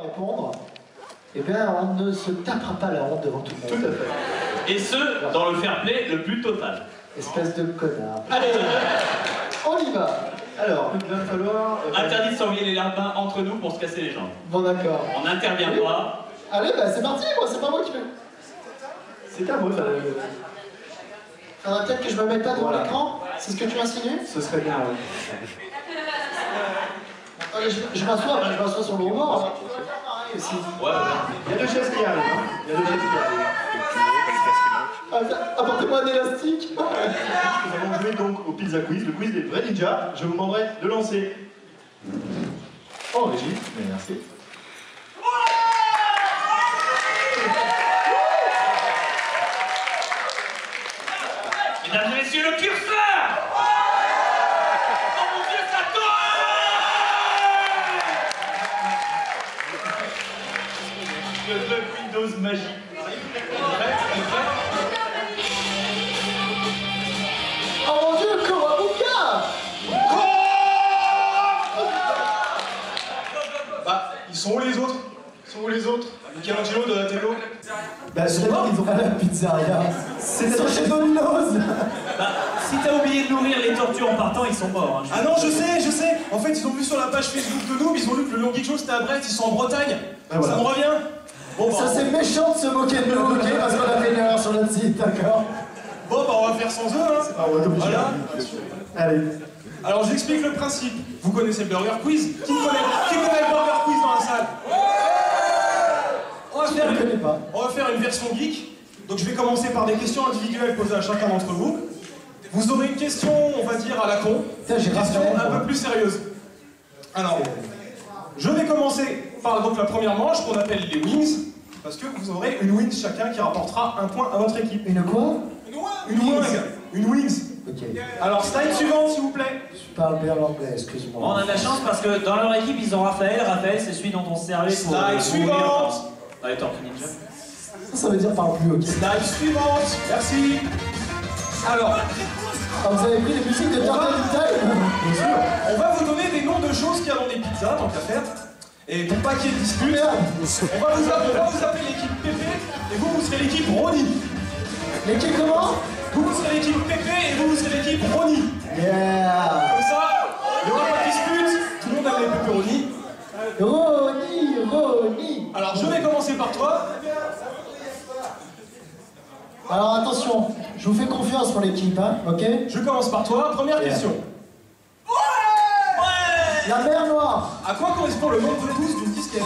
Répondre, eh bien on ne se tapera pas la honte devant tout le monde. Tout à fait. Et ce, dans le fair play le plus total. Espèce de connard. Allez, on y va. Alors, il va falloir... Interdit de s'envoyer les larbins entre nous pour se casser les jambes. Bon d'accord. On n'intervient pas. Allez, bah c'est parti, moi c'est pas moi qui vais. C'est à moi, ça. Faudra peut-être que je me mette pas devant Voilà. l'écran. C'est ce que tu insinues? Ce serait bien, oui. Allez, je m'assois sur le rebord. On va faire pareil aussi. Ouais, Il y a deux chaises qui arrivent, hein. Il y a deux chaises qui arrivent. Apportez-moi un élastique. Nous allons jouer donc au pizza quiz, le quiz des vrais ninjas. Je vous demanderai de lancer. Oh, Régis, merci. Mesdames et messieurs, le curseur! Oh mon Dieu, ça tourne! Le bug Windows magique. Oh mon Dieu, Korabuka! Bah, ils sont où les autres? Ils sont où les autres? Michelangelo, Donatello? Bah, je sais pas, ils ont pas la pizzeria. C'est chez Domino's. Bah, si t'as oublié de nourrir les tortues en partant, ils sont morts. Hein, Ah non, je sais! En fait, ils ont vu sur la page Facebook de Noob, ils ont lu que le Long Geek Show c'était à Brest, ils sont en Bretagne. Ah, voilà. Ça me revient? Bon, bah, Ça c'est méchant de se moquer de nous, ok? Parce qu'on a fait une erreur sur notre site, d'accord? bon, bah, on va faire sans eux, hein. Ah ouais, obligé. Voilà. Allez. Alors, j'explique le principe. Vous connaissez le Burger Quiz? Qui connaît le Burger Quiz dans la salle? Je ne connais pas. On va faire une version geek. Donc je vais commencer par des questions individuelles posées à chacun d'entre vous. Vous aurez une question, on va dire, à la con. Putain, j'ai Une question raté, un moi. peu plus sérieuse. Alors, je vais commencer par donc, la première manche qu'on appelle les wings. Parce que vous aurez une wings chacun qui rapportera un point à votre équipe. Une quoi? Une wing. Une wings. Ok. Alors, slide suivante, s'il vous plaît. Je parle bien l'anglais, excuse-moi. Bon, on a de la chance parce que dans leur équipe, ils ont Raphaël. Raphaël, c'est celui dont on se servait pour. Slide suivante. Dans les Tortues Ninja. Ça veut dire parle plus, ok. Slide suivante. Merci. Alors, Ah, vous avez pris les musiques de Turtle in Time? bien sûr, on va vous donner des noms de choses qu'il y a dans des pizzas, tant qu'à faire. Et pour pas qu'il y ait de dispute, on va vous appeler l'équipe Pépé et vous serez l'équipe Ronnie. L'équipe comment? Vous serez l'équipe Pépé et vous serez l'équipe Ronnie. Yeah! Comme ça, il n'y aura pas de dispute, tout le monde aime les pepperoni. Ronnie! Alors je vais commencer par toi. Alors attention, je vous fais confiance pour l'équipe, hein, ok? Je commence par toi. Première question. La mer Noire! À quoi correspond le nombre de pouces d'une disquette?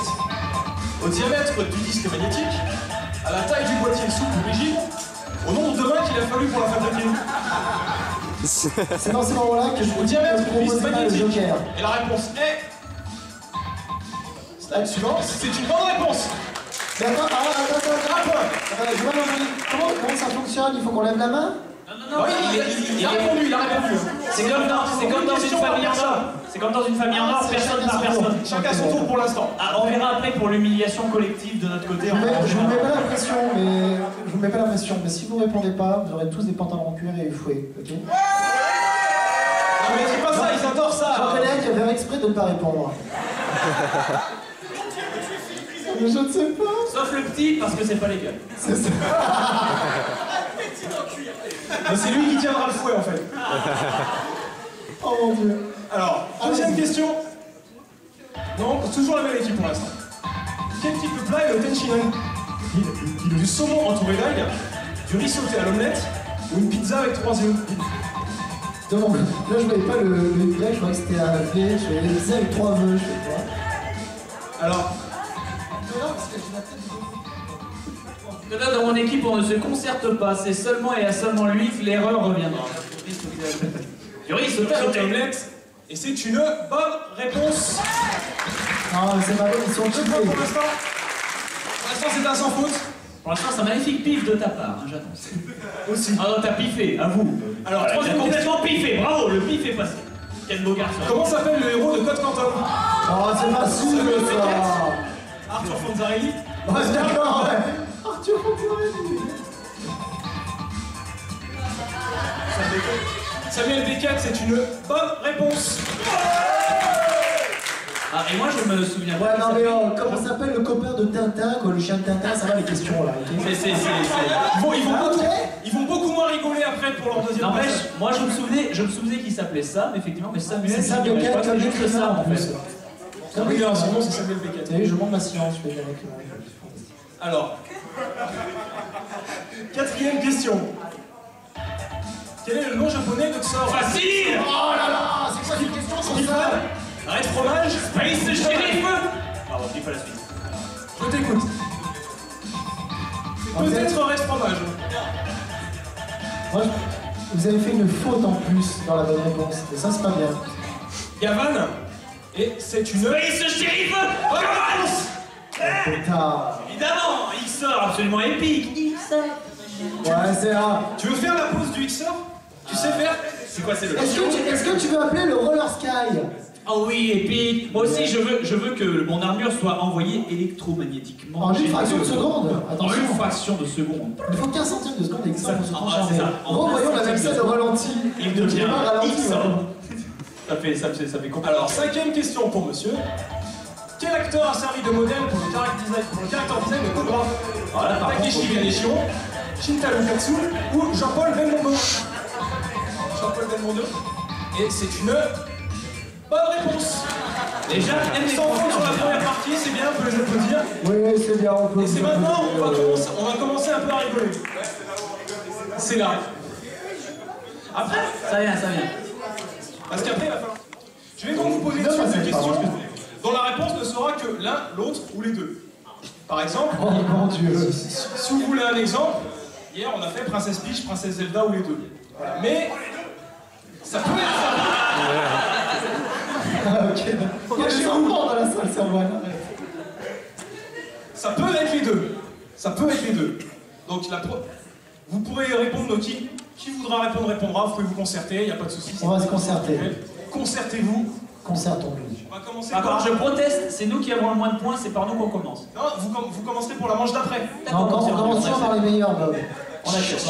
Au diamètre du disque magnétique, à la taille du boîtier souple ou rigide, au nombre de mains qu'il a fallu pour la fabriquer. C'est dans ces moments-là que je Au vous diamètre du propose disque pas le magnétique. Joker. Et la réponse est... Slide suivante, c'est une bonne réponse. Mais attends, attends. Un point. J'ai mal entendu. Comment ça fonctionne? Il faut qu'on lève la main? Non, Oui, il a répondu. C'est comme dans une famille en or. C'est comme dans une famille en or, personne par personne. Chacun son tour pour l'instant. Ah, on verra après pour l'humiliation collective de notre côté. Je vous mets pas la pression, mais si vous répondez pas, vous aurez tous des pantalons en cuir et des fouets, ok? Non mais dis pas ça, ils adorent ça. J'en connais un qui va faire exprès de ne pas répondre. Mais je ne sais pas. Sauf le petit, parce que c'est pas légal. C'est ça. Mais c'est lui qui tiendra le fouet en fait. Oh mon Dieu. Alors, deuxième question. Non, toujours la même équipe pour l'instant. Quel type de plat est le tenchinan? Du saumon entouré d'algues, du riz sauté à l'omelette ou une pizza avec 3 œufs? Donc, là, je voyais pas le plat, je croyais que c'était un V, je voyais les pizzas avec 3 vœux, je sais pas. Alors, Non, parce que j'ai la tête de... Là, dans mon équipe, on ne se concerte pas. C'est seulement et à seulement lui que l'erreur reviendra. Du riz sauté à l'omelette. et c'est une bonne réponse. Non, mais c'est pas bon, ils sont Pour chiés. l'instant, c'est un sans faute. Pour l'instant, c'est un magnifique pif de ta part, hein, j'annonce. Aussi. Ah non, t'as piffé, à vous. Alors, Voilà, troisième t'as complètement piffé, bravo, le pif est passé. Quel beau garçon. Comment s'appelle le héros de Code Quantum? Oh, c'est facile, ça. Arthur Fonzarelli. Ouais, d'accord, ouais. Arthur Fontaine. Samuel Beckett, c'est une bonne réponse. Ah, et moi je me souviens Ouais, pas. non, mais comment s'appelle le copain de Tintin, quoi, le chien de Tintin, ça va les questions là, ok? Ils vont beaucoup moins rigoler après pour leur deuxième N'empêche, passage. moi je me souvenais qu'il s'appelait Sam, effectivement, mais Samuel. C'est Sam Beckett, c'est comme juste ça en fait. Oui, son nom c'est Samuel Beckett. T'as vu, je monte ma science, je vais dire avec Alors, quatrième question. Quel est le nom japonais de Tsor? Facile. Oh là là, c'est quoi cette question sur ça? Arrête fromage. Space Sheriff. Ah, on dit pas la suite. Je t'écoute. Peut-être Red fromage. Moi, vous avez fait une faute en plus dans la bonne réponse, et ça c'est pas bien. Yavan. Et c'est une... Space Sheriff. Commence. Putain. Évidemment, il sort absolument épique. Il sort. Ouais, c'est un... Tu veux faire la pause du Xor? Tu sais faire? C'est quoi, c'est le... Est-ce que tu veux appeler le Roller Sky? Oh oui, épique. Moi aussi, je veux que mon armure soit envoyée électromagnétiquement. En une fraction de seconde. En Attention. une fraction de seconde. Il faut 15 centièmes de seconde et que ça, on se Ah, transforme. c'est ça. En Revoyons la 15 même scène au ralenti. Il devient pas ralenti. X. Ça fait compliqué. Alors, cinquième question pour monsieur. Quel acteur a servi de modèle pour le character design de Cobra? Voilà, par Takeshi contre, Kaneshiro, Shintaro Katsu ou Jean-Paul Belmondo? Jean-Paul Belmondo. Et c'est une bonne réponse. déjà, Elle s'enfonce sur la première partie, c'est bien, je peux dire. Oui, c'est bien, on peut. Et c'est maintenant, on va commencer un peu à rigoler. C'est là. Après, ça vient. parce qu'après, il va falloir. Je vais donc vous poser une Non, suite c'est de pas questions vrai. dont la réponse ne sera que l'un, l'autre ou les deux. Par exemple, Oh mon Dieu. si vous voulez un exemple, hier on a fait Princesse Peach, Princesse Zelda ou les deux. Voilà. Mais ça peut être Ah, ok. Il y a des enfants dans la salle, c'est vrai. ça peut être les deux. Ça peut être les deux. Donc vous pourrez répondre, qui voudra répondre répondra, vous pouvez vous concerter, il n'y a pas de souci. On va se concerter. Concertez-vous. Concertons-nous. On va commencer Alors, par... je proteste, c'est nous qui avons le moins de points, c'est par nous qu'on commence. Non, vous commencerez pour la manche d'après. Non, on commence toujours par les meilleurs, Bob. On achète.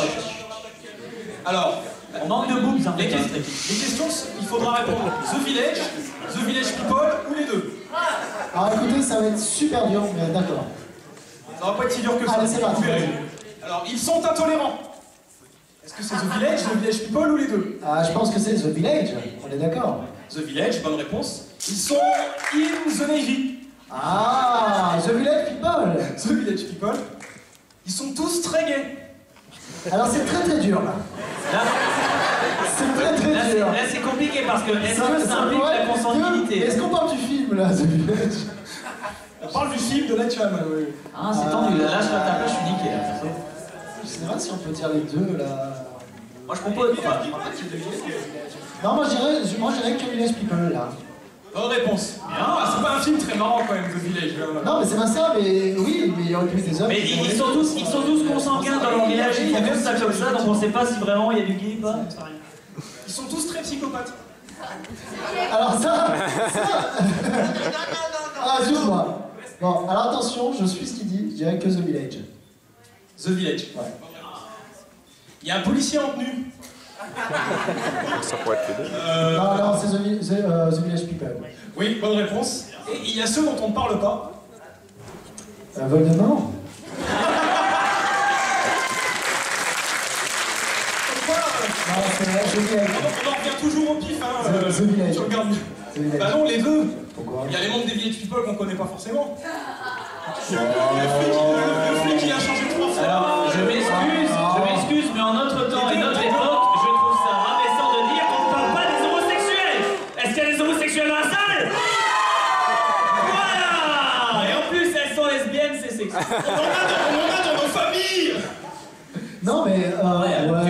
Alors, On manque de boobs, hein, les questions, il faudra répondre The Village People ou les deux. Alors écoutez, ça va être super dur, mais d'accord. Ça va pas être si dur que ça. Allez, c'est parti. Vous verrez. Alors, ils sont intolérants. Est-ce que c'est The Village People ou les deux? Ah, je pense que c'est The Village, on est d'accord. The Village, bonne réponse. Ils sont in the Navy. Ah, The Village People. The Village People. Ils sont tous très gays. Alors c'est très très dur là. Là, C'est très très là, dur. c'est compliqué parce que est-ce que ça implique pourrait- la consanguinité? Est-ce qu'on parle du film là, The Village? On parle du film de Night Shyamalan, oui. Ah, c'est tendu. Là, je suis à ta place, je suis niqué. Là. Je sais pas si on peut dire les deux là. Moi, je propose. Enfin, Non, moi je dirais que Village People là. Bonne réponse. Ah, c'est pas un film très marrant quand même, The Village. Non, mais c'est pas ça, mais oui, mais il y aurait pu des hommes. mais ils sont tous consanguins dans leur village, ils font tous ça comme ça, donc on sait pas si vraiment il y a du gay ou pas. Ils sont tous très psychopathes. Alors ça. Ah, excuse-moi. Bon, alors attention, je suis ce qu'il dit, je dirais que The Village. The Village. Ouais. Il y a un policier en tenue. Ça pourrait être les deux. Non, c'est The Village People. Oui, bonne réponse. Et il y a ceux dont on ne parle pas. Voldemort. Pourquoi Non, c'est vrai, The Village. on en revient toujours au pif, hein. The Village. Tu regardes. The Village. Bah non, les deux. Pourquoi? Il y a les membres des Village People qu'on connaît pas forcément. Le flic, il a changé 3 fois. Alors, je m'excuse, mais en notre temps et notre époque, je trouve ça rabaissant de dire qu'on ne parle pas des homosexuels. Est-ce qu'il y a des homosexuels dans la salle? Voilà. Et en plus, elles sont lesbiennes, c'est sexy. On en a dans nos familles. Non, mais.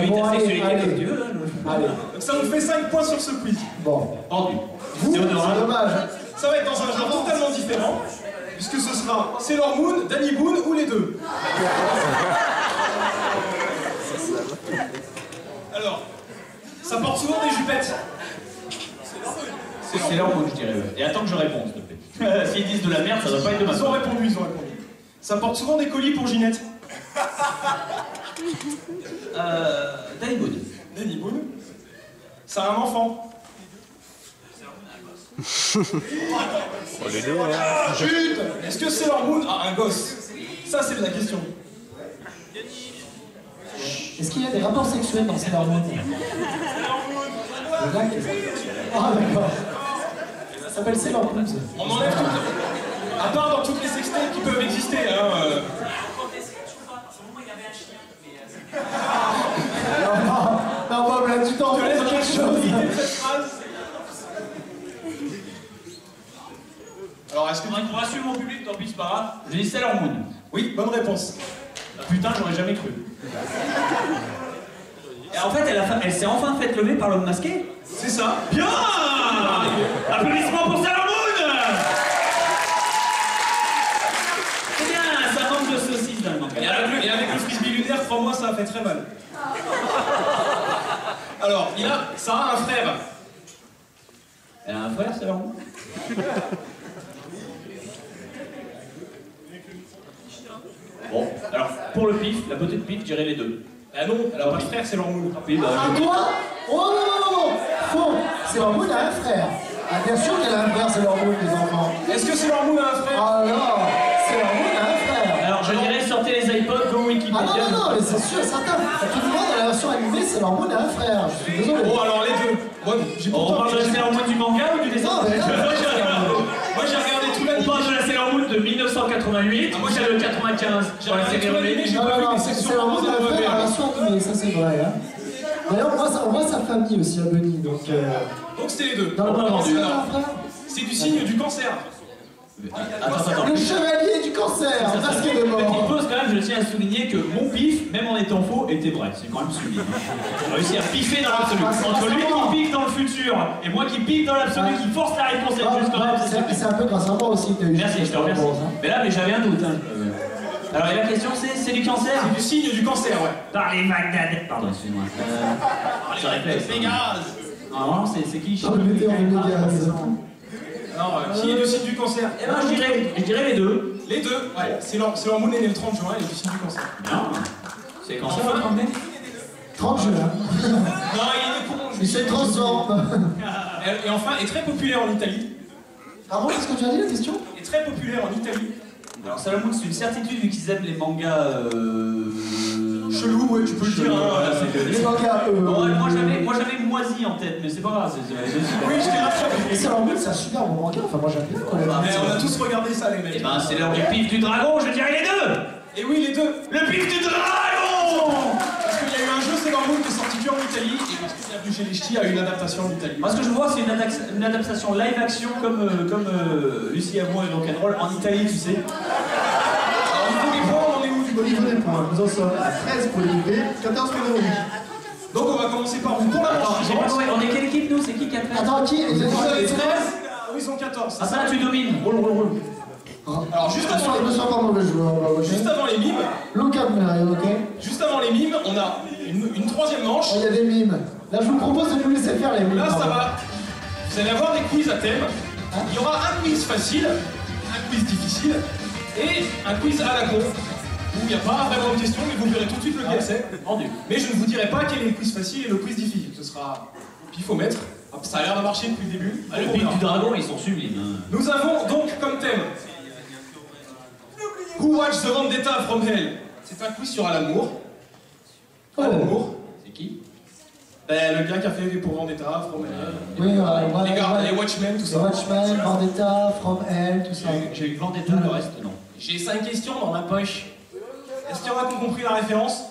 Tu Bon, ta allez, sexualité comme tu allez. veux, là. Allez. Donc ça nous fait 5 points sur ce quiz. Bon. Vendu. Vous, C'est c'est honorable. dommage. Ça va être dans un genre totalement différent, puisque ce sera Sailor Moon, Danny Boone ou les deux. Alors, ça porte souvent des jupettes. C'est leur mot, je dirais. Ouais. Et attends que je réponde, s'il te plaît. S'ils disent de la merde, ça doit pas être de ma Ils ont part. répondu, ils ont répondu. Ça porte souvent des colis pour Ginette. Danny Boone. Danny Boone. Ça a un enfant. Oh, les deux, hein. Chut! Est-ce que Sailor Moon a un gosse? Ça, c'est de la question. Est-ce qu'il y a des rapports sexuels dans Sailor Moon? Ah d'accord. Ça s'appelle Sailor Moon. On enlève toutes... À part dans toutes les sextapes qui peuvent exister, hein. Non, Bob, là, tu t'en fais quelque chose. Cette phrase. Alors, est-ce que Pour rassurer mon public, tant pis, c'est pas grave. J'ai dit Sailor Moon. Oui, bonne réponse. Putain, j'aurais jamais cru. Et en fait, elle s'est enfin faite lever par l'homme masqué. C'est ça. Bien. Applaudissements pour Sailor Moon. C'est bien, ça manque de saucisse dans le manga. Et avec le frisbee lunaire, crois-moi, ça a fait très mal. Alors, ça a un frère. Elle a un frère, Sailor Moon? Bon, alors, pour le pif, la beauté de pif, je dirais les deux. Ah non, elle a pas de frère, c'est leur moule. Oui, bah, Ah quoi? Oh non, non, non, faux. Sailor Moon a un frère. Ah bien sûr qu'elle a un frère, Sailor Moon, les enfants. Est-ce que Sailor Moon a un frère? Ah non, Sailor Moon a un frère. alors, je dirais sortez les iPods, go Wikipédia. Ah non, non, non, mais c'est sûr, certain. Tout le monde dans la version animée, Sailor Moon a un frère. Je suis désolé. Bon, alors les deux. Moi, j'ai On pourtant... parle de la Sailor Moon du manga ou du dessin? Non, mais non. Moi, j'ai regardé tout On l'anime. parle de la Sailor Moon de 1988, moi celle de 95. J'ai regardé tout l'anime, j'ai Non, pas non, vu non, les c'est sections Sailor Moon a un de frère dans la version animée, ça c'est vrai. Hein. D'ailleurs, on voit sa famille aussi à Bunny, donc... Donc c'était les deux. Dans le On a vendu. cancer, un frère. C'est du signe du cancer. Attends. Le chevalier du cancer, masqué de Petite mort. pause quand même, je tiens à souligner que mon pif, même en étant faux, était vrai. C'est quand même sublime. J'ai réussi à piffer dans l'absolu. Entre lui qui pique dans le futur et moi qui pique dans l'absolu, qui force la réponse à être juste quand même. C'est un peu grâce à moi aussi que tu as eu. Merci, je te remercie. Mais là, j'avais un doute. Hein. Alors, et la question c'est du cancer? C'est du signe du cancer, ouais. Par les Magdad. Pardon, excuse-moi. Je réfléchis. Non, c'est qui? Ah, le météore de Mégaz. Non, qui est du signe du cancer? Eh ben, je dirais les deux. Les deux, ouais. Sailor Moon est né le 30 juin, il est du signe du cancer. Non. C'est cancer, Enfin. le 30 mai? 30 juin. Non, il est né con. Il se transforme. Et enfin, est très populaire en Italie. Pardon, qu'est-ce que tu as dit la question? Est très populaire en Italie. Alors, Sailor Moon, c'est une certitude vu qu'ils aiment les mangas. Chelou, ouais, tu peux le dire. Chelou, voilà, Hein. c'est que- Les mangas, Bon, ouais, moi j'avais Moisi en tête, mais c'est pas grave. Oui, je t'ai rattrapé. Et Sailor Moon, c'est un super bon manga. Enfin, moi j'aime bien quand même. Mais on a tous regardé ça, les mecs. Et ben, c'est l'heure du pif du dragon, je dirais les deux. Et oui, les deux. Le pif du dragon. Parce qu'il y a eu un jeu Sailor Moon qui est sorti que en Italie, et parce que Bienvenue chez les Ch'tis a eu une adaptation en Italie. Moi, ce que je vois, c'est une adaptation live action comme Lucie Amour et Rock'n'Roll en Italie, tu sais. Alors, au niveau des points, on en est où du Au niveau des points, nous en sommes à 13 pour l'IP, 14 pour Véronique. Donc on va commencer par vous. Pour la Attends, manche j'ai pas suivante, compris, on est quelle équipe nous? C'est qui a fait? Attends, qui? vous avez 13, eux ils ont 14. Ah, ça là, tu domines. Roule. Alors juste avant, Je ne suis pas mauvais joueur. juste avant les mimes, Luca Mario, ok? juste avant les mimes, on a une troisième manche. Il y a des mimes. Là, je vous propose de nous laisser faire les mimes. Là ça pardon. va. Vous allez avoir des quiz à thème. Il y aura un quiz facile, un quiz difficile et un quiz à la con. Où il n'y a pas vraiment de questions, mais vous verrez tout de suite lequel c'est. Vendu. Mais je ne vous dirai pas quel est le quiz facile et le quiz difficile. Ce sera pifomètre. Ça a l'air de marcher depuis le début. Ah, le pif du dragon, ils sont sublimes. Hein. Nous avons donc comme thème Who Watched the Vendetta from Hell? C'est un quiz sur Alan Moore. Alan Moore. C'est qui? Ben, le gars qui a fait pour Vendetta, From Hell. Oui, Les gars, les Watchmen, tout The ça. Watchmen, Vendetta, From Hell, tout ça. J'ai eu Vendetta, le reste, non. J'ai 5 questions dans ma poche. Est-ce qu'il y en a qui ont compris la référence?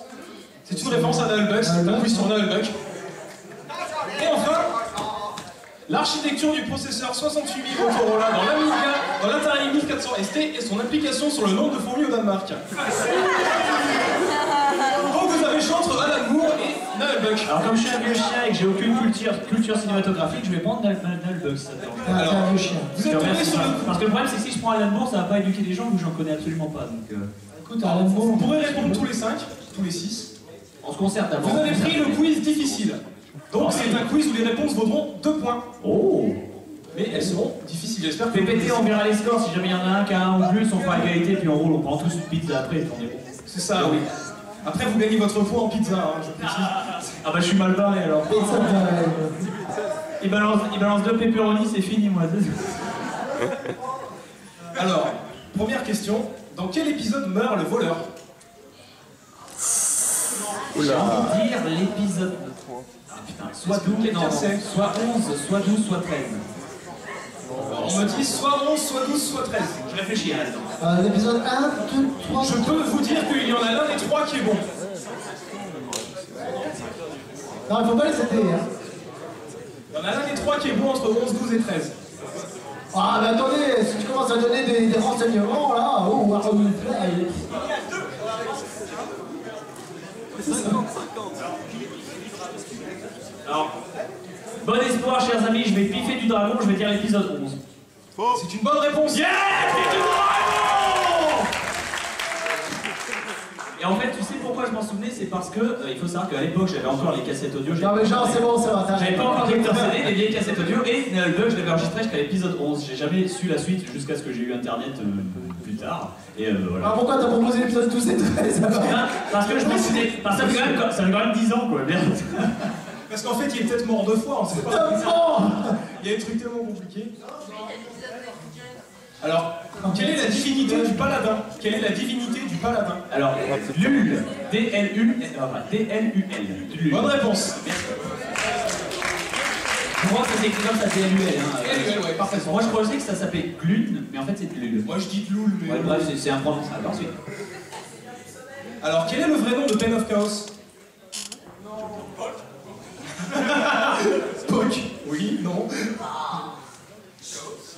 C'est une référence à Nullbuck, c'est un quiz sur Nullbuck. Et enfin, l'architecture du processeur 68 bits Motorola dans l'Amiga, dans l'Atari 1400 ST et son application sur le nombre de fourmis au Danemark. Donc vous avez le choix entre Alan Moore et Nullbuck. Alors, comme je suis un vieux chien et que j'ai aucune culture cinématographique, je vais prendre Nullbuck. T'es un vieux chien. Vous êtes tombé sur le... Parce que le problème, c'est que si je prends Alan Moore, ça va pas éduquer des gens que j'en connais absolument pas. Donc, Écoute, Alan Moore. Vous pourrez répondre tous les 5, tous les 6. on se concerte d'abord. Vous avez pris le quiz difficile. Donc c'est un quiz où les réponses vaudront 2 points. Oh! Mais elles seront difficiles, j'espère que... PPT, on verra les scores. Si jamais il y en a un qui a un ou plus, on fera égalité, puis on roule. On prend tous une pizza après, et on est bon. C'est ça, oui. Après, vous gagnez votre poids en pizza, hein, je précise. Ah bah, je suis mal barré alors. Et ça me paraît. il balance 2 pepperoni, c'est fini, moi. Alors, première question. Dans quel épisode meurt le voleur? J'ai envie de dire l'épisode. Ah, putain, soit 12, non, soit 11, soit 12, soit 13. On me dit soit 11, soit 12, soit 13. Je réfléchis là-dedans. L'épisode 1, 2, 3... Je peux vous dire qu'il y en a l'un des 3 qui est bon. Non, il faut pas les aider, hein. Il y en a l'un des 3 qui est bon entre 11, 12 et 13. Ah, mais attendez, si tu commences à donner des renseignements, là, oh, Alors, bon espoir, chers amis, je vais piffer du dragon, je vais dire l'épisode 11. C'est une bonne réponse. Yeah, piffe du dragon. Et en fait, tu sais pourquoi je m'en souvenais, c'est parce que, il faut savoir qu'à l'époque, j'avais encore les cassettes audio. Non, mais genre, c'est bon, ça va. J'avais pas encore de lecteur CD, les vieilles cassettes audio, et le bug, je l'avais enregistré jusqu'à l'épisode 11. J'ai jamais su la suite jusqu'à ce que j'ai eu internet plus tard. Et voilà. Alors pourquoi t'as proposé l'épisode 12 et 13 alors? Parce que je me suis dit, parce que ça fait quand même 10 ans, quoi, merde. Parce qu'en fait, il est peut-être mort 2 fois, on sait pas. Il y a des trucs tellement compliqués. Alors, quelle est la divinité du paladin? Quelle est la divinité du paladin? Alors, Lul, D-L-U-L. Bonne réponse. Pour moi, ça s'écrit comme ça, D-L-U-L. L-U-L, ouais, parfait. Moi, je pensais que ça s'appelait Glun, mais en fait, c'est Lul. Moi, je dis Loul, mais... Ouais, bref, c'est imprononçable. Ensuite. Alors, quel est le vrai nom de Pen of Chaos? Spock. Oui, non.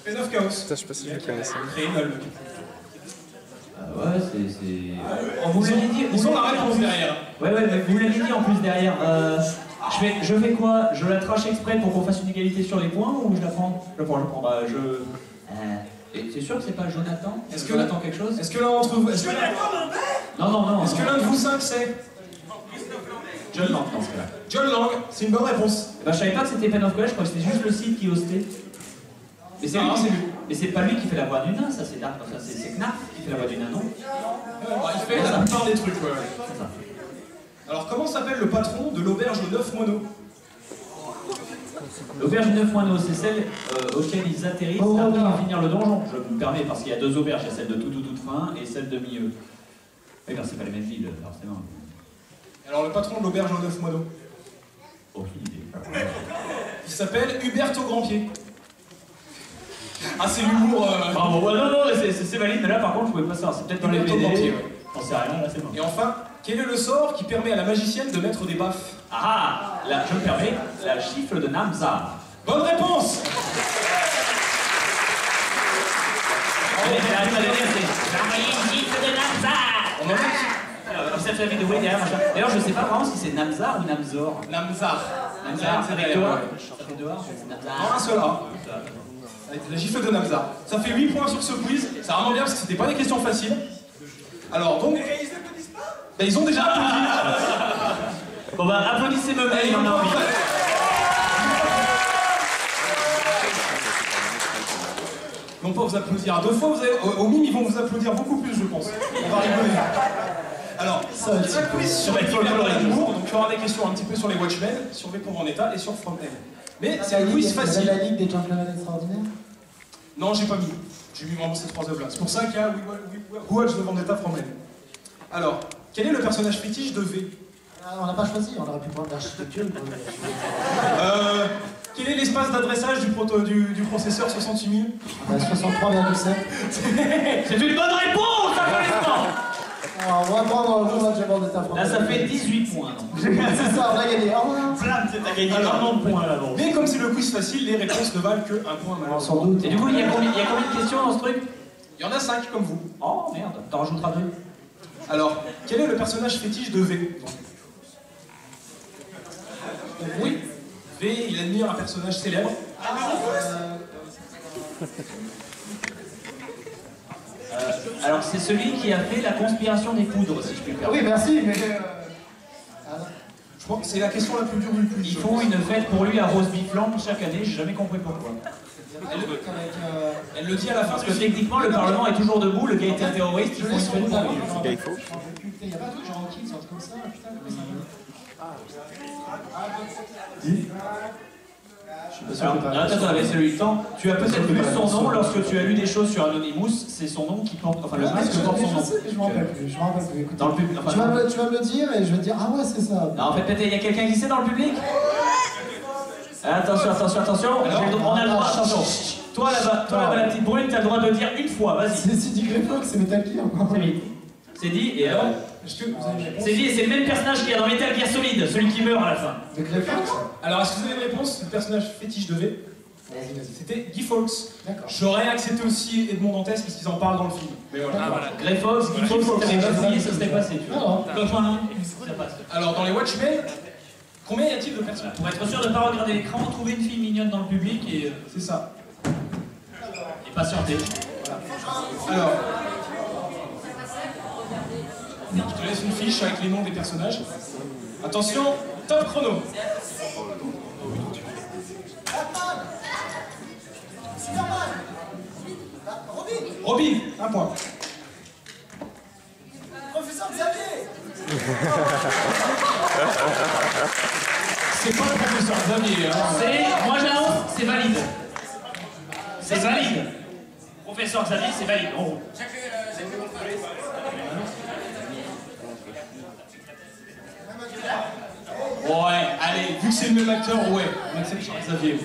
Pen of Chaos. Putain, je sais pas si je connaissais. Ouais, c'est... On vous l'avez dit... Ils ont la réponse derrière. Ouais, mais vous l'avez dit en plus derrière. Je fais quoi? Je la trash exprès pour qu'on fasse une égalité sur les points ou je la prends? Je prends. Bah, c'est sûr que c'est pas Jonathan? Est-ce que Jonathan quelque chose? Est-ce que l'un d'entre vous... Non. Est-ce que l'un de vous 5 sait? John Lang dans ce cas-là. John Lang, c'est une bonne réponse. Bah, je savais pas que c'était Pen of Chaos, je crois que c'était juste le site qui hostait. Mais c'est lui, c'est lui. Mais c'est pas lui qui fait la voix du nain, ça c'est Dark, c'est Knarf qui fait la voix du nain, non? Il fait la plupart des trucs, ouais. C'est ça. Alors, comment s'appelle le patron de l'auberge aux 9 moineaux? L'auberge des 9 moineaux, c'est celle auquel ils atterrissent avant de finir le donjon. Je me permets, parce qu'il y a 2 auberges, il y a celle de toute fin et celle de milieu. Oui, car c'est pas les mêmes villes, forcément. Alors, le patron de l'auberge aux 9 moineaux? Aucune idée. Il s'appelle Huberto Grandpied. Ah, c'est l'humour... Bravo, non, c'est valide, mais là par contre, je pouvais pas savoir. C'est peut-être dans les Huberto BD. Grandpied, ouais. J'en sais rien, là c'est bon. Et enfin, quel est le sort qui permet à la magicienne de mettre des baffes? Ah, là, je me permets, la gifle de Namza. Bonne réponse! La moyenne gifle de Namza. On en a Comme ça, tu as vu de way derrière, machin. D'ailleurs, je sais pas vraiment si c'est Namza ou Namzor. Namzar. Namzar, c'est avec derrière, toi. ouais. Ça fait dehors, c'est Namzar. Non, un seul A. Avec la gifle de Namzar. Ça fait 8 points sur ce quiz. C'est vraiment bien parce que c'était pas des questions faciles. Alors, donc... Ben, ils ont déjà applaudi. Bon bah, applaudissez me il en a envie. Non pas vous applaudir à 2 fois, vous allez, au mime ils vont vous applaudir beaucoup plus je pense. On va rigoler. Alors, c'est un quiz sur les films d'amour, donc il y aura des questions un petit peu sur les Watchmen, sur V pour Vendetta et sur From Hell. Mais c'est un quiz facile. La Ligue des Gentlemen Extraordinaires? Non, j'ai pas mis. J'ai mis vraiment ces 3 œuvres là. C'est pour ça qu'il y a Who Watch the Vendetta From Hell. Alors, quel est le personnage fétiche de V? On n'a pas choisi, on aurait pu prendre l'architecture. Quel est l'espace d'adressage du processeur 68 000? 63,7. C'est une bonne réponse, applaudissements. On va prendre le match de Vendetta. Là, ça fait 18 points. C'est ça, on a gagné. T'as gagné énormément de points là. Mais comme c'est le quiz facile, les réponses ne valent que 1 point malheureusement. Sans doute. Et du coup, il y a combien de questions dans ce truc? Il y en a 5 comme vous. Oh merde, t'en rajouteras 2. Alors, quel est le personnage fétiche de V? Oui, V, il admire un personnage célèbre. Alors, c'est celui qui a fait la conspiration des poudres, si je puis me permettre. Oui, merci, mais... Je crois que c'est la question la plus dure du quiz. Ils font une fête pour lui à Rose Bifland chaque année, j'ai jamais compris pourquoi. Elle le dit à la fin. Parce que techniquement, le Parlement est toujours debout, le gars était un terroriste, ils font une fête pour lui. Il faut. Il n'y a pas un truc genre qui sort comme ça, putain, comment ça va? Attends, laissez-lui le temps. Tu as peut-être vu son nom lorsque tu as lu des choses sur Anonymous, c'est son nom qui porte, enfin le masque porte son nom. Je me rappelle plus, écoute. Dans le public, enfin, tu vas me le dire et je vais te dire, ah ouais, c'est ça. Non, en fait, peut-être il y a quelqu'un qui sait dans le public. Attention. On a le droit, attention. Toi là-bas, la petite brune, t'as le droit de dire une fois, vas-y. C'est dit Greyfox, c'est Metal Gear. C'est vite. C'est dit, et Est-ce que vous avez une réponse? c'est dit, et c'est le même personnage qu'il y a dans Metal Gear Solid, celui qui meurt à la fin. De Greyfox. Alors, est-ce que vous avez une réponse? Le personnage fétiche de V. Vas-y. C'était Guy Fawkes. D'accord. J'aurais accepté aussi Edmond Dantès parce qu'ils en parlent dans le film. Mais voilà. Ah voilà, Grey Fox, Guy Fawkes, si t'avais essayé, ça serait passé, tu vois. Non. Ça passe. Alors, dans les Watchmen, combien y a-t-il de personnes? Pour être sûr de ne pas regarder l'écran, trouver une fille mignonne dans le public et C'est ça. patienter. Alors, je te laisse une fiche avec les noms des personnages. Attention, top chrono. Robin, un point. Professeur Xavier. C'est pas le professeur Xavier, hein. Moi j'annonce, c'est valide. C'est valide. Professeur Xavier, c'est valide, en gros. Ouais, allez, vu que c'est le même acteur, ouais, on accepte Xavier.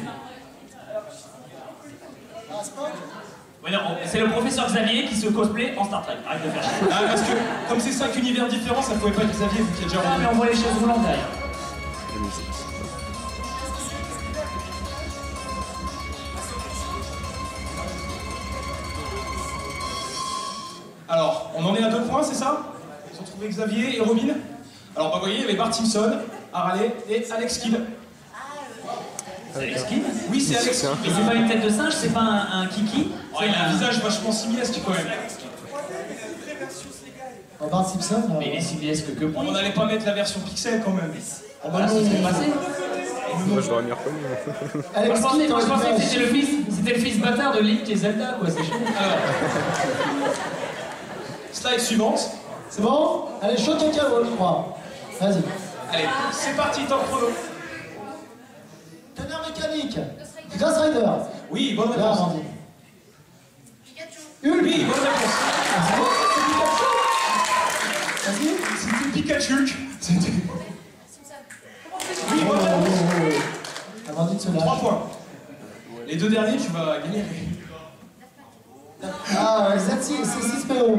Oui, non, c'est le professeur Xavier qui se cosplay en Star Trek. Arrête de faire chier. Ah, parce que comme c'est 5 univers différents, ça pouvait pas être Xavier vu qu'il y a déjà Ah, mais on voit les chaises roulantes derrière. Alors, on en est à 2 points, c'est ça? Ils ont trouvé Xavier et Robin. Alors, bah, vous voyez, il y avait Bart Simpson, Harley et Alex Kidd. C'est Alex Kidd? Oui, c'est Alex Kidd. Mais c'est pas une tête de singe, c'est pas un kiki? Oh, il a un visage vachement simiesque quand même. En Bart Simpson. Mais il est simiesque que On n'allait pas mettre la version pixel quand même. Ah bah non, c'est passé. Moi, je l'aurais mis reconnu. Alex Moi Kidd, je pensais que c'était le fils bâtard de Link et Zelda, quoi, c'est chaud. Alors, slide suivante. C'est bon? Allez, chaud cacao, je crois. Vas-y. Allez, c'est parti, top chrono. Canard mécanique. Ghost Rider. Oui, bonne Là, réponse. Amandine. Oui, bonne réponse. Vas-y. C'était Pikachu. C'était... Oui, Oh, bonne réponse. Amandine se 3 lâche. points. Les 2 derniers, tu vas gagner. Ah, Z6PO.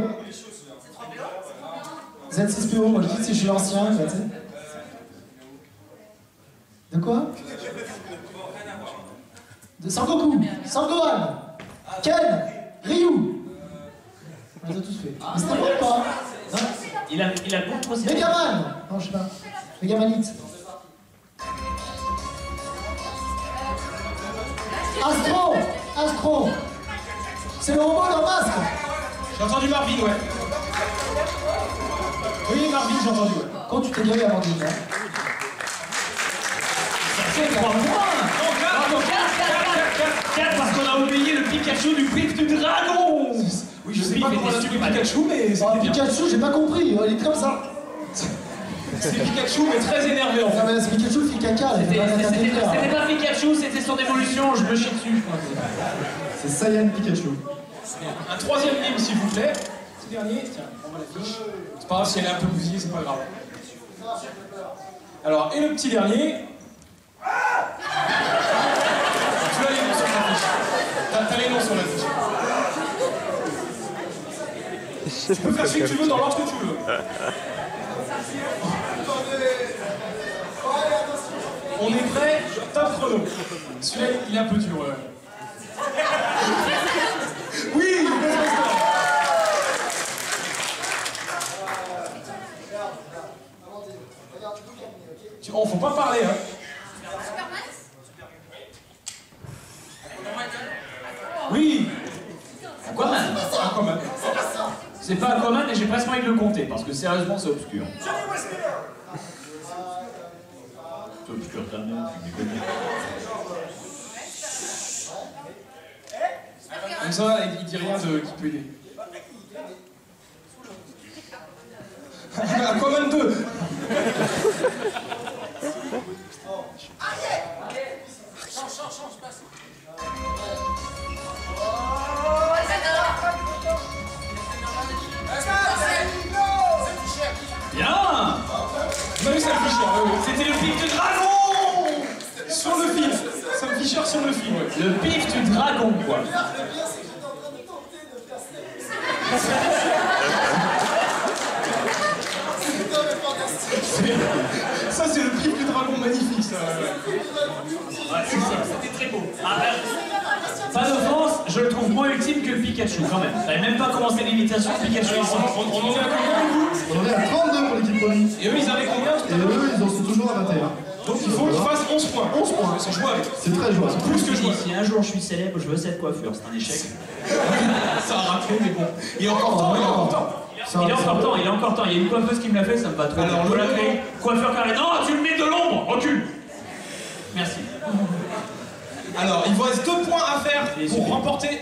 Z6PO, moi je dis que si je suis l'ancien, tu sais. De quoi? De Sangoku, Sangohan, Ken, Ryu. On les a tous fait. Mais c'était bon ou pas? Non. Il a le bon procédé. Megaman. Non, je sais pas. Megamanite. Astro. C'est le robot dans Masque. J'ai entendu Marvin, ouais. Oui, Marvin, j'ai entendu, ouais. Quand tu t'es gueulé, Amandine, hein? Ça fait 3 points. Non, 4 parce qu'on a oublié le Pikachu du Pic du Dragon. oui, je sais pas comment on a tué Pikachu, mais Oh, c'était bien. Pikachu, j'ai pas compris. Il est comme ça. C'est Pikachu, mais très énervé en fait. Ah, mais c'est Pikachu qui fait caca. Il fait pas caca C'était d'éclair. pas Pikachu, c'était son évolution, je me chie dessus. C'est Saiyan Pikachu. Un 3e mime, s'il vous plaît. Petit dernier, tiens, on va la fiche. C'est pas grave si elle est un peu bousillée, c'est pas grave. Alors, et le petit dernier. Tu as les noms sur ta fiche. T'as les noms sur la fiche. Tu peux faire ce que tu veux dans l'ordre que tu veux. On est prêt, top chrono. Celui-là, il est un peu dur. Oui, il est Oh, faut pas parler, hein. Oui. Aquaman. Aquaman. C'est pas Aquaman et j'ai presque envie de le compter parce que sérieusement c'est obscur. C'est obscur, t'as bien, tu déconnes. Comme ça, il dit rien de qui peut aider. Aquaman 2. Sur le fil. Sam Fisher sur le fil. Ouais. Le pif du dragon, quoi. Le pire, c'est que j'étais en train de tenter de faire Snape. C'était fantastique. Ça, c'est le pif du dragon magnifique, ça. Ouais, c'est ça, c'était très beau. Ah, pas d'offense, je le trouve moins ultime que Pikachu, quand même. T'avais même pas commencé l'imitation de Pikachu ici. On en est à combien, du coup? On en est à 32 pour l'équipe Pony. Et eux, ils avaient combien tout Et à l'heure? eux, ils en sont toujours à 21. Donc il faut qu'ils fassent 11 points. 11 points, c'est jouable. C'est très jouable. Plus que jouable. Si un jour je suis célèbre, je veux cette coiffure, c'est un échec. Ça a raté, mais bon. Il est encore temps, il est encore temps. Il est encore temps, il est encore temps. Il y a une coiffeuse qui me l'a fait, ça me va trop. Alors, Je le la logo. crée. Coiffeur carré. Non, tu le mets de l'ombre, recule. Merci. Alors, il vous reste 2 points à faire pour remporter.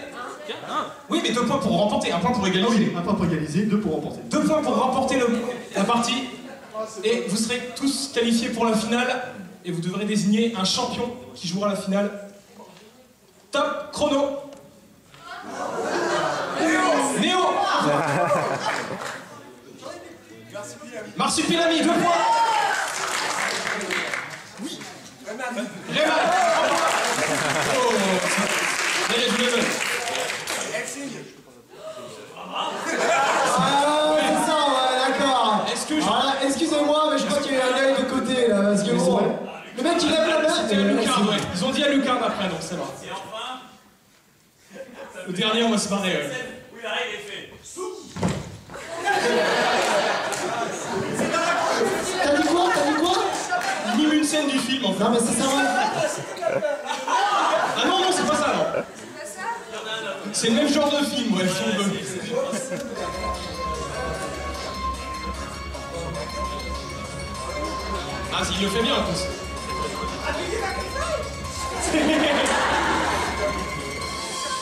Oui, mais 2 points pour remporter, 1 point pour égaliser. Un point pour égaliser, 2 pour remporter. 2 points pour remporter la partie. Et vous serez tous qualifiés pour la finale. Et vous devrez désigner un champion qui jouera la finale. Top chrono. Néo. Marsupilami, 2 points. Oui. Rayman. Oh. Allez, je le veux. Ah, c'est ça, ouais, d'accord. Est-ce que je... Voilà, excusez-moi, mais je crois qu'il y a un œil de côté, là, parce que bon... Le mec, il lève la main... C'était à Lucarne, ouais. Ils ont dit à Lucarne après, donc c'est bon. Et enfin, Le dernier, on va se barrer, ouais. oui, la règle est faite. T'as dit quoi? T'as dit quoi? Il mime une scène du film, en fait. Non, mais c'est ça, ouais. Ah non, non, c'est pas ça, non. C'est le même genre de film, ouais, si on veut. Ah, il le fait bien, en plus.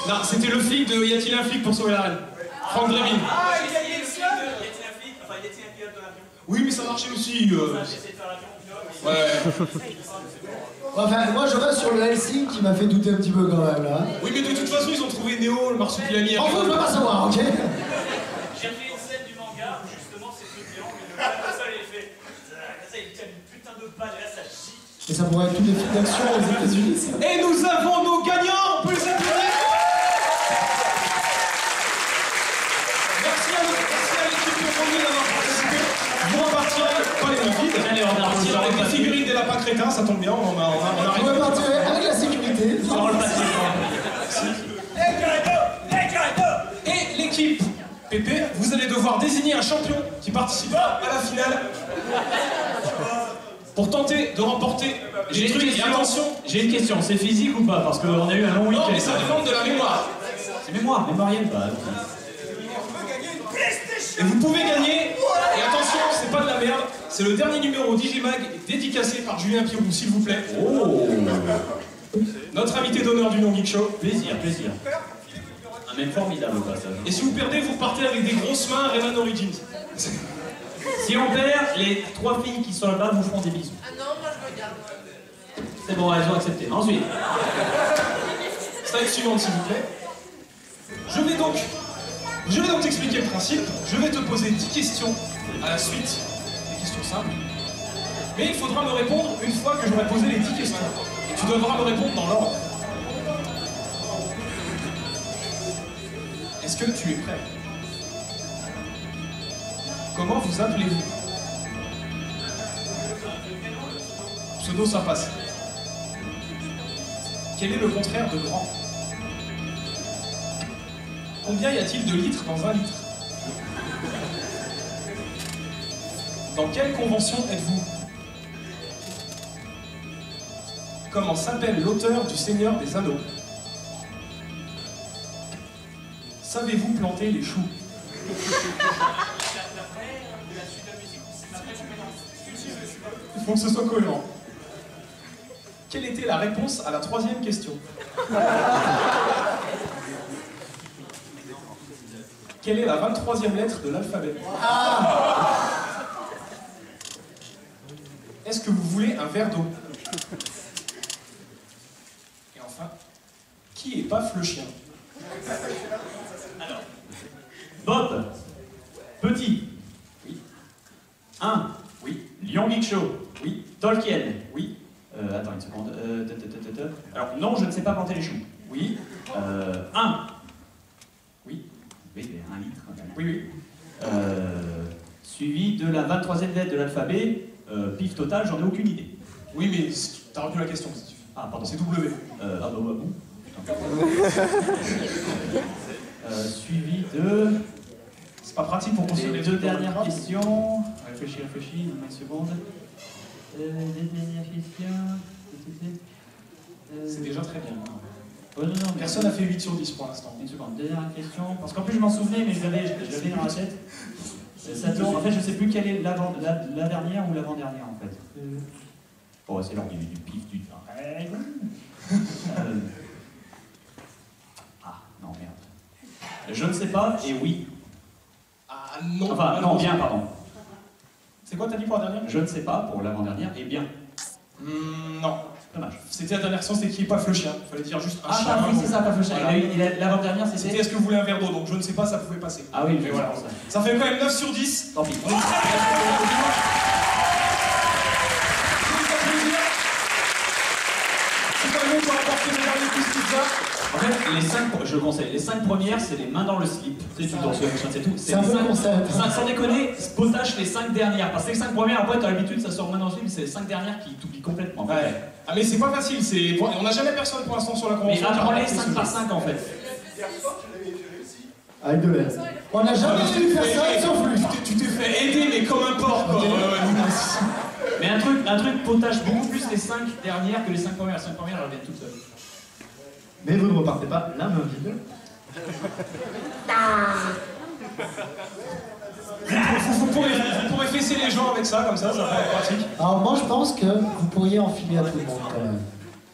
Non, c'était le flic de Y a-t-il un flic pour sauver la reine? Franck Drebin. Ah, il y a une flic, y a-t-il un flic? Enfin, y a-t-il un pilote de l'avion? Oui, mais ça marchait aussi. J'ai essayé de faire l'avion au pilote. Ouais. Enfin, moi, je reste sur le Helsing qui m'a fait douter un petit peu, quand même, là. Oui, mais de toute façon, ils ont trouvé Néo, le marsupilami. En fait, je veux pas savoir, ok? J'ai fait une scène du manga où justement c'est ce géant, mais le seul il fait. Ça, il tient une putain de balle et là ça chie. Et ça pourrait être tous les films d'action aux États-Unis, ça. Et nous avons nos gagnants, on peut les applaudir. Merci à l'équipe de Pony d'avoir participé. Vous repartirez pas les mains vides. Allez, on a Repartirez avec des figurines des lapins crétins, ça tombe bien, on On arrive. va partir avec la sécurité. Sur le papier. Et l'équipe Pépé, vous allez devoir désigner un champion qui participera à la finale pour tenter de remporter J'ai les une trucs. Et question. attention, J'ai une question, c'est physique ou pas? Parce qu'on a eu un long week-end. non mais ça dépend de la mémoire. C'est mémoire, mémorielle, bah. Et vous pouvez gagner, et attention, c'est pas de la merde, c'est le dernier numéro Digimag dédicacé par Julien Pirou, s'il vous plaît. Oh. Notre invité d'honneur du Non Geek Show. Plaisir, plaisir. Un même formidable au passage. Et si vous perdez, vous repartez avec des grosses mains Rayman Origins. Si on perd, les 3 filles qui sont là-bas vous feront des bisous. Ah non, moi je regarde. C'est bon, elles ont accepté. Ensuite, Slide suivante, s'il vous plaît. Je vais donc t'expliquer le principe. Je vais te poser 10 questions à la suite. Des questions simples. Mais il faudra me répondre une fois que j'aurai posé les 10 questions. Et tu devras me répondre dans l'ordre. Est-ce que tu es prêt? Comment vous appelez-vous? Pseudo, ça passe. Quel est le contraire de grand? Combien y a-t-il de litres dans un litre? Dans quelle convention êtes-vous? Comment s'appelle l'auteur du Seigneur des Anneaux? Savez-vous planter les choux? Il faut que ce soit cohérent. Quelle était la réponse à la 3e question? Quelle est la 23e lettre de l'alphabet? Est-ce que vous voulez un verre d'eau? Et enfin, qui est Paf le chien? Bob. Petit. Oui. 1. Oui. Lion Geek Show. Oui. Tolkien. Oui. Attends une seconde. Alors, non, je ne sais pas planter les choux. Oui. 1. Oui. Oui, mais 1 litre. Oui, oui. Suivi de la 23e lettre de l'alphabet, pif total, j'en ai aucune idée. Oui, mais t'as retenu la question, Steve. Ah, pardon. C'est W. Ah bah bon. Putain. Suivi de... C'est pas pratique pour construire les deux dernières questions. Réfléchis, donne-moi une seconde. Les dernières questions... C'est déjà très bien. Oh, non, mais... Personne n'a fait 8 sur 10 pour l'instant. Une seconde, dernière question. Parce qu'en plus je m'en souvenais, mais je l'avais dans la tête. Ça tourne. En fait, je sais plus quelle est la dernière ou l'avant-dernière en fait. Bon, c'est l'heure du pif, du... Ah, non, merde. Je ne sais pas, et oui. Ah non. Enfin, non, bien, pardon. C'est quoi t'as dit pour la dernière? Je ne sais pas pour l'avant-dernière, et bien. Non. Dommage. C'était la dernière question, c'était qui est pas le chien. Il fallait dire juste un Ah, chien. oui, c'est ça, pas le chien. Voilà. L'avant-dernière, C'était c'était... est-ce que vous voulez un verre d'eau, donc je ne sais pas, ça pouvait passer. Ah oui, Mais voilà. Ça fait quand même 9 sur 10. Tant pis. C'est quand même pour apporter le dernier quiz pizza. En fait, je conseille, les 5 premières, c'est les mains dans le slip. Tu sais, tu danses, c'est tout. C'est un peu le concept. Sans déconner, potache les 5 dernières. Parce que les 5 premières, après, t'as l'habitude, ça sort main dans le slip, c'est les 5 dernières qui t'oublient complètement. Ouais. Ah, mais c'est pas facile, on n'a jamais personne pour l'instant sur la Mais convention. apprends-les 5 par 5 en fait. Avec de l'aide. On n'a jamais eu personne sauf lui. Tu t'es fait aider, mais comme un porc, quoi. Mais un truc potache beaucoup plus les 5 dernières que les 5 premières. Les 5 premières, elles reviennent toutes seules. Mais vous ne repartez pas la main vide. Vous pourrez fesser les gens avec ça, comme ça va être pratique. Alors moi je pense que vous pourriez enfiler à tout le monde quand même.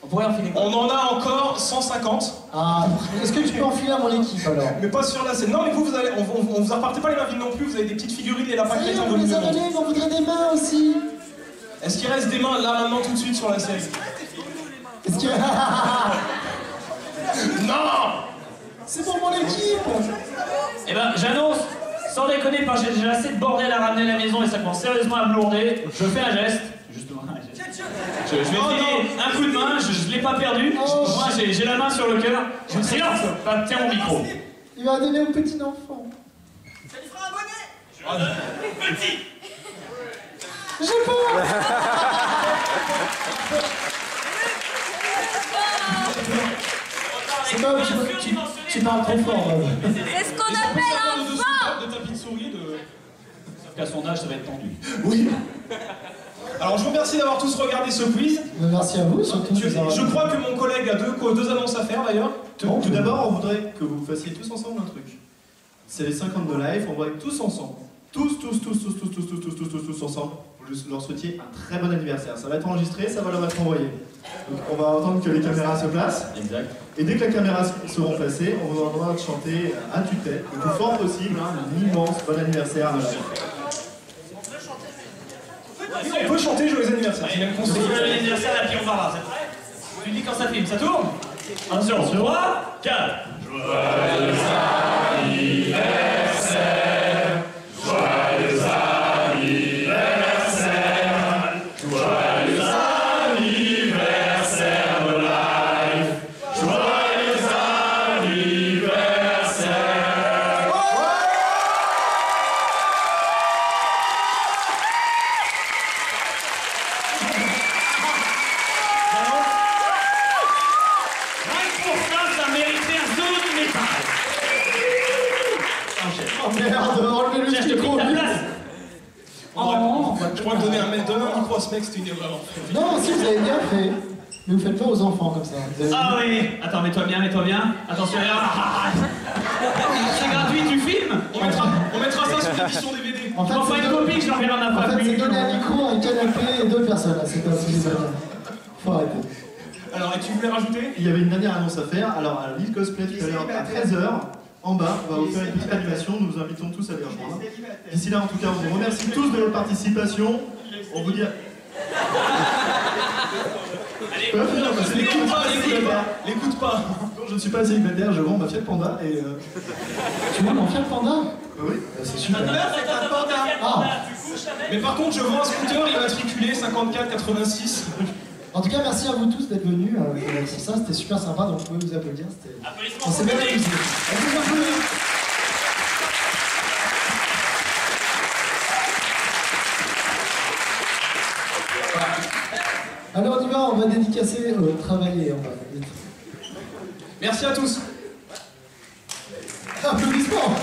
On pourrait enfiler quoi? On en a encore 150. Ah, est-ce que tu peux enfiler à mon équipe alors? Mais pas sur la scène. Non, mais vous allez, on vous repartez pas les mains vides non plus, vous avez des petites figurines et la Ça pâte y est, crétin on de vous les a l'Union. donnés, mais on voudrait des mains aussi. Est-ce qu'il reste des mains là maintenant tout de suite sur la scène? Est-ce que... Non! C'est pour mon équipe. Eh ben, j'annonce, sans déconner, parce que j'ai déjà assez de bordel à ramener à la maison et ça commence sérieusement à me lourder, je fais un geste. Justement, un geste. Je vais filer un coup de main, je l'ai pas perdu. Oh, Moi, j'ai la main sur le cœur. Silence! Tiens mon micro. Il va donner au petit enfant. Ça lui fera un bonnet. Petit. J'ai peur. C'est pas, tu parles trop fort. C'est ce qu'on appelle un vent. De tapis de souris de... Sauf qu'à son âge, ça va être tendu. Oui. Alors je vous remercie d'avoir tous regardé ce quiz. Merci à vous surtout. Je crois que mon collègue a deux annonces à faire d'ailleurs. Tout d'abord, on voudrait que vous fassiez tous ensemble un truc. C'est les 50 de live, on va être tous ensemble. Tous ensemble. Vous leur souhaitiez un très bon anniversaire. Ça va être enregistré, ça va leur être envoyé. Donc on va attendre que les caméras se placent. Exact. Et dès que les caméras seront placées, on vous demandera de chanter à tue-tête, le plus fort possible, un immense bon anniversaire de live. On peut chanter joyeux anniversaire. C'est même conseillé. Joyeux anniversaire à Pierre Barra, c'est prêt? Tu dis quand ça filme, ça tourne? Attention, 3, 4. Joyeux anniversaire, joyeux anniversaire, joyeux anniversaire de live, joyeux anniversaire. Ça méritait un zoo de métal. Oh merde, enlevez le Tiens, je te micro. prie ta place. Je crois que donner un micro à ce mec, c'était une erreur. Non, si vous avez bien fait. Mais vous faites pas aux enfants comme ça. Vous avez- Ah oui. Attends, mets-toi bien. Attention, c'est gratuit, tu filmes. On mettra ça sur l'édition DVD. En Je m'en fait, fais une copie que je l'enverrai à ma En femme. fait, c'est donner un micro, un canapé et deux personnes. Là, c'est pas possible. Faut arrêter. Alors, et tu voulais rajouter? Il y avait une dernière annonce à faire. Alors, à l'île Cosplay tout à l'heure, à 13h, en bas, on va vous faire une petite animation. Nous vous invitons tous à les rejoindre. D'ici là, en tout cas, on vous remercie tous de votre participation. On vous dit. Allez, L'écoute pas. Je ne suis pas célibataire, je vends ma Fiat Panda et. Tu veux mon Fiat Panda? Oui. C'est super. Mais par contre, je vends un scooter immatriculé 5486. En tout cas, merci à vous tous d'être venus pour ça, c'était super sympa, donc vous pouvez vous applaudir. On s'est bien amusé. Alors on y va, on va dédicacer, travailler, on va vite. Merci à tous. Applaudissements.